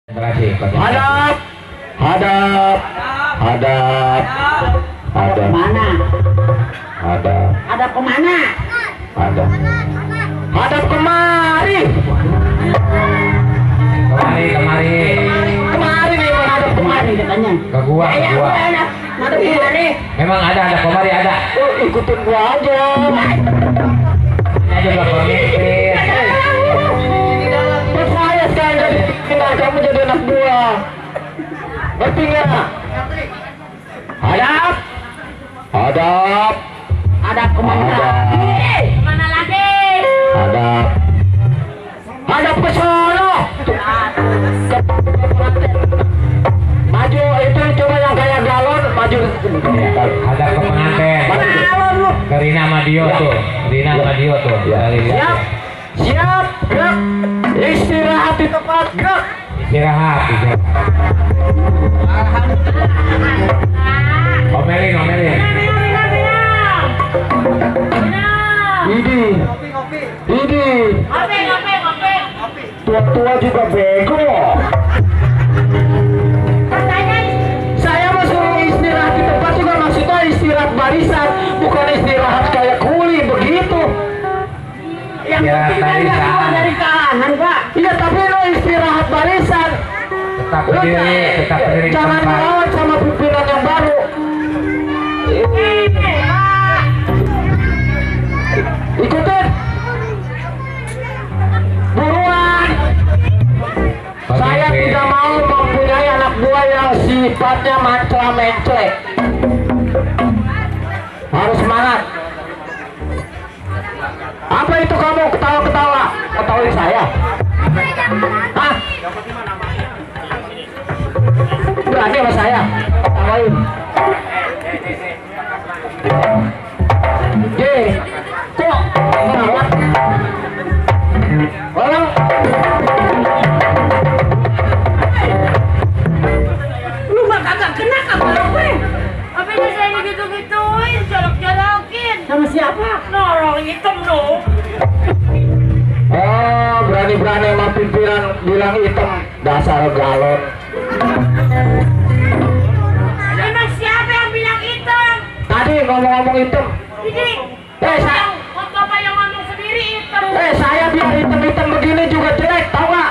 Hadap, hadap, hadap, hadap. Mana? Hadap, Ada kemana? hadap, hadap kemari. Kemari nih, mau hadap kemari. Katanya. Ke gua. Ada kemari. Memang ada kemari ada. Oh, ikutin gua aja. Aja gak pemimpin. Percaya sekarang jadi pimpinan, kamu jadi anak buah. Ngerti nggak? Hadap, hadap, Ada kemana? Ada. Kemana lagi? hadap, hadap ke sono. Maju itu coba yang kayak galon maju. Ada ke pengantin. Galon lu. Ke Rina Madio tuh. Rina Madio tuh. Dari Siap, siap, gerak. Istirahat di tempat, gerak. istirahat. Omelin. Ini, ini. Ngopi. Tua-tua juga bego. Katanya Saya mau suruh istirahat di tempat juga maksudnya istirahat barisan, bukan istirahat kayak kuli begitu. yang Ya, penting tadi nggak keluar kan. dari kanan, Pak. Iya tapi lo istirahat barisan. Tetap Lo berdiri di jangan tempat. melawan sama pimpinan yang baru. Pak. Ikutin. Buruan. Saya tidak mau mempunyai anak buah yang sifatnya mancla-mencle. Harus semangat. Apa itu kamu ketawa-ketawa? Ketawain saya? Hah? Berani sama saya? Ketawain. Ye, kok ngawat? Orang Lu mah kagak kena kabar gue. Apanya saya digitu-gituin, jolok-jolokin. Sama siapa? Orang hitam dong. oh berani-berani sama pimpinan bilang hitam, dasar galon. Emang siapa yang bilang hitam? Tadi ngomong-ngomong hitam. Ini Bapak yang ngomong sendiri hitam. Saya biar hitam-hitam begini juga jelek, tau gak?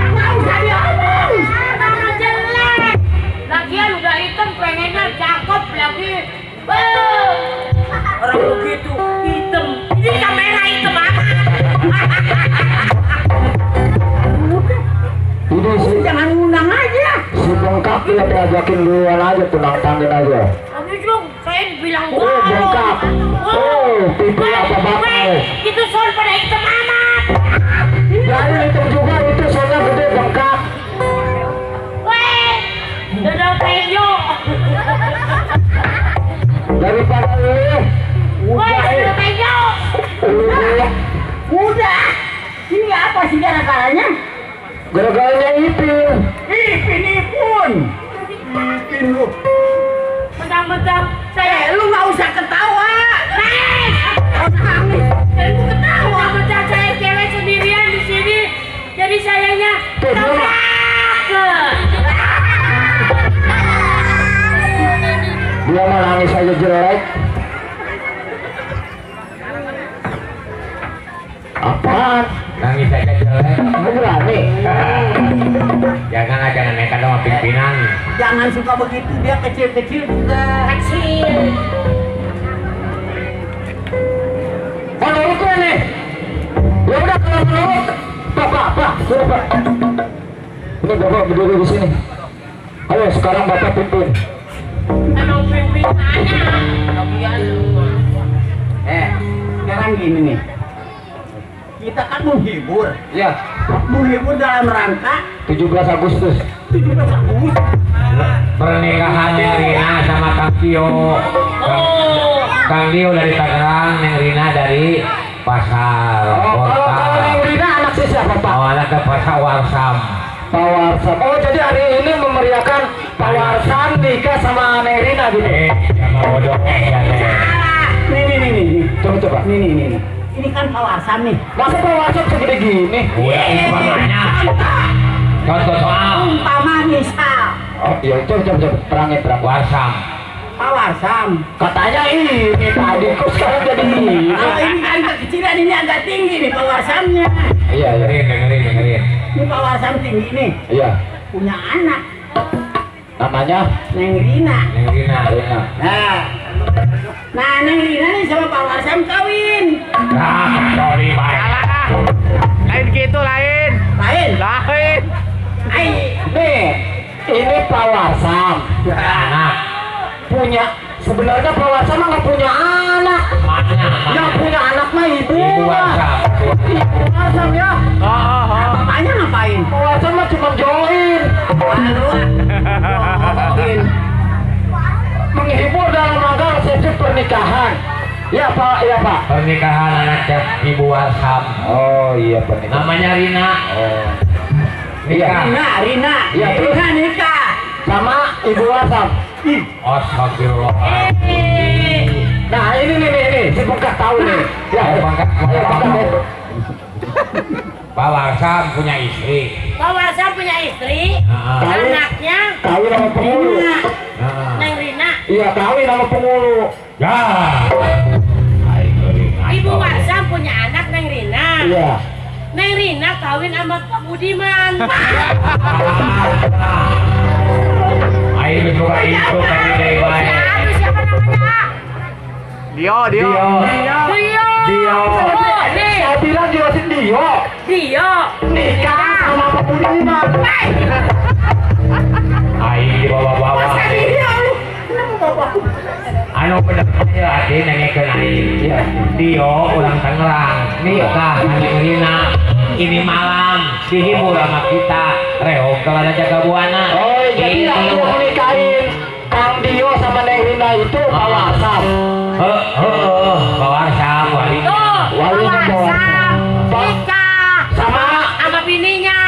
Nggak usah diomong. Nama jelek. Lagian udah hitam, pengennya cakep lagi. Orang begitu hitam. Ini kamera hitam apa? Ini si, Jangan undang aja. si bengkak ya diajakin duluan aja, tunang-tangin aja. Tapi dong, saya bilang Oh, bengkak. Oh, pipi apa bakal. Itu soal pada hitam amat. Jadi hitam juga itu soalnya gede bengkak. Weh, dodol penyo. Daripada lu. Weh, dodol penyo. Udah. Ini apa sih gara-garanya? Gara-garanya Ipin. Ipin. Ipin lu. Mentang-mentang saya, lu nggak usah ketawa. Nangis. Nangis. Saya mau ketawa. Mentang saya cewek sendirian di sini, jadi sayanya Tuh, dia mah. Dia mah nangis aja jelek. Apaan? Nangis aja jelek. Kamu berani? Jangan nekat sama pimpinan. Jangan suka begitu, dia kecil-kecil juga. Kecil. Menurut gue nih. Ya udah kalau menurut Bapak. Ini Bapak berdiri di sini. Ayo sekarang Bapak pimpin. Emang pimpinannya. Sekarang gini nih, kita kan menghibur, Ya, menghibur dalam rangka 17 Agustus. 17 Agustus. Pernikahannya Rina sama Kang Tio. Kang Tio dari Tangerang, Neng Rina dari Pasar Kalau Kota. yang Rina anak si siapa Pak? Awalnya ke Pasar Warsam. Pak Warsan. Oh jadi hari ini memeriahkan Pak Warsan nikah sama Neng Rina gitu. Sama bodoh ya Neng. Nih. Coba. Nih. Ini kan kawasan nih. Masa Pak Warsan segede gini? Udah umpamanya. Oh iya, coba terangin. Warsam. Pak Warsam. Katanya ini tadi kok sekarang jadi ini. Kalau ini kan kekecilan ini agak tinggi nih Pak Warsamnya. Iya. Dengerin. Ini Pak Warsam tinggi nih. Iya. Punya anak. Namanya Neng Rina. Neng Rina. Nah, Neng Rina nih sama Pak Warsam kawin. Nah, sorry baik. Lain gitu, lain. Lain. Lain. nih, ini Pak Warsam. Anak. Punya sebenarnya Pak Warsam nggak punya anak. Yang punya anak mah ibu. Ibu Warsam. Ibu Warsam ya. Bapaknya ngapain? Pak Warsam mah cuma join. Menghibur dalam rangka resepsi pernikahan. Ya Pak, ya Pak. Pernikahan anaknya Ibu Warsam. Oh iya pernikahan. Namanya Rina. Oh. Nikah. Rina. Iya, terus? Rina nikah. Sama Ibu Warsam. Astagfirullah. Nah ini, si Bengkak tahu nih. Ya, Ayo, Bengkak. Ayo, Bengkak, ya. Pak Warsam punya istri. Pak Warsam punya istri, Nah, anaknya Kawin sama pengulu. nah. Neng Rina. Iya, kawin sama pengulu. Ya. Ibu Warsam punya anak Neng Rina. Iya. Neng Rina kawin sama Pak Budiman. Ayo juga itu tadi deh baik. Aduh, siapa namanya? Dio. Dio. Oh, nih. Saya bilang jelasin Dio. Dio. Nikah sama Pak Budiman. Ayo dibawa-bawa. Anu bener aja ade nengekeun aing. Iya. Dio ulang Tangerang. Nikah Neng Rina. Ini malam dihibur sama kita. Reog kalau ada jaga buana. Oh, jadi yang mau nikahin Kang Dio sama Neng Rina itu Pak Warsam. Pak Warsam walinya. Tuh, Walinya Pak Pak Warsam Warsam. nikah Sama sama bininya.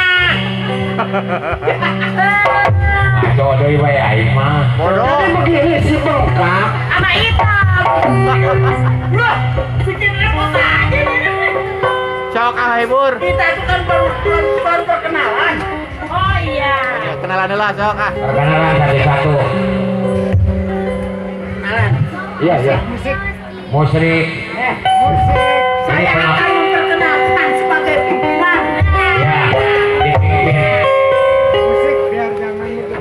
Jodoh wae aing mah. Jadi begini si Bengkak. Sama hitam. Loh, bikin repot aja nih. Sok ah hibur. Kita itu kan baru perkenalan. Oh iya. Kenalan dulu lah sok ah. Perkenalan dari satu. Kenalan. Iya. Musrik. Saya akan memperkenalkan sebagai pimpinan. Ya. Dipimpin. Musik biar jangan gitu.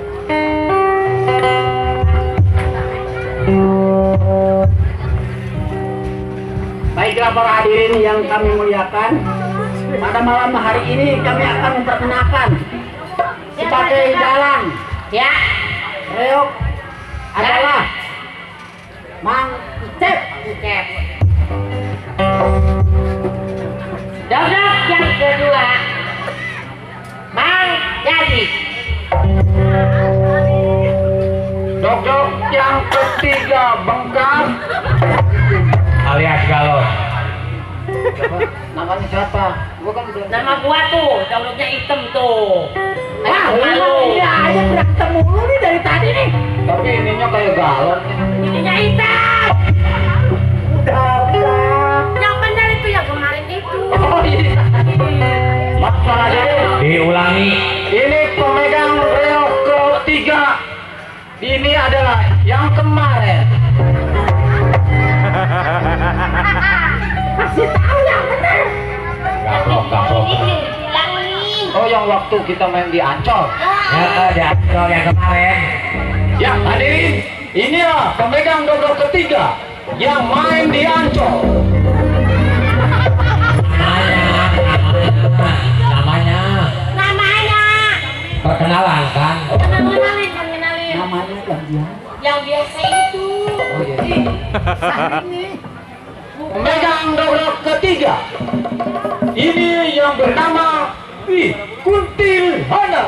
Baiklah para hadirin yang kami muliakan, pada malam hari ini kami akan memperkenalkan sebagai dalang Ya. reog adalah Mang Cep. Cep. Dodok yang kedua. Mang Jadi. Dok yang ketiga Bengkak. Alias Galon. Namanya siapa? Gua kan udah. Nama gua tuh, dodoknya hitam tuh. Wah, Malu. ini aja berantem mulu nih dari tadi nih. Tapi ininya kayak galon. Ininya hitam. Udah. Yang benar itu yang kemarin itu. Oh iya. Masalah jadi. Diulangi. Ini pemegang reog ketiga. Ini adalah yang kemarin. Kasih tahu yang benar. Gaplok. Oh yang waktu kita main di Ancol. Ya ada yang kemarin. Ya hadirin, inilah pemegang dodok ketiga yang main di Ancol. Namanya. Perkenalan kan. Kenalin. Namanya gantian. Yang biasa itu. Oh iya. Pemegang dodok ketiga. Ini yang bernama Kuntil Hana.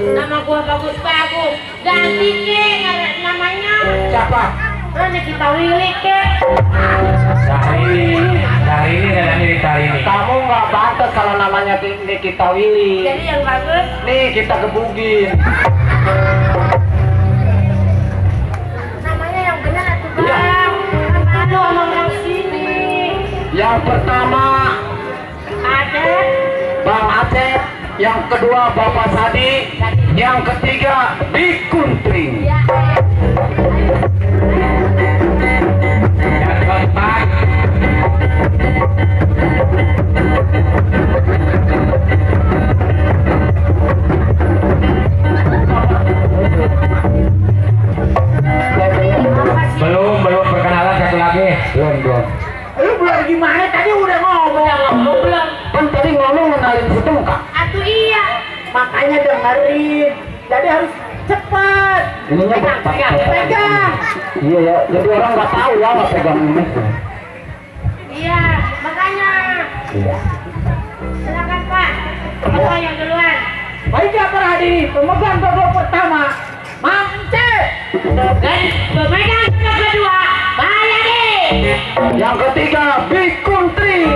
Nama gua bagus. Ganti ke namanya. Siapa? Ini kita wilik ke. Dari ini dan dari ini. Kamu nggak pantas kalau namanya Nikita Willy. Jadi yang bagus. Nih kita gebugin. Namanya yang benar atuh Iya. Bang. Malu sama orang sini. Yang pertama Ada Yang kedua Bapak Sadi. Yang ketiga Bikuntring. Yang keempat belum perkenalan satu lagi. Belum. Lu belum gimana tadi udah ngomong belum. Kan tadi ngomong ngenalin si Tungkak. Atuh iya. Makanya dengerin. Jadi harus cepat. Ininya Pegang. Iya ya, jadi orang nggak tahu ya nggak pegang ini. Iya, makanya. Iya. Silakan Pak. Apa yang duluan? Baiklah para hadirin, pemegang babak pertama, Mamce. Dan pemegang babak kedua, Bayani. Yang ketiga Bikuntring.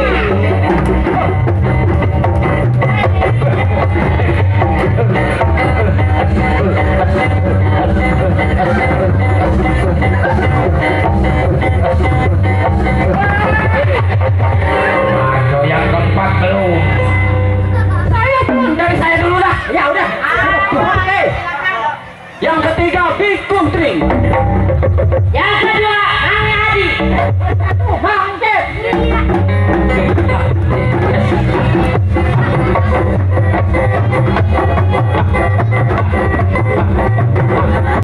Ayo yang keempat belum. Dari saya dulu dah. Ya udah. Oke. Yang ketiga Bikuntring. Yang kedua, Mang Adi. Mang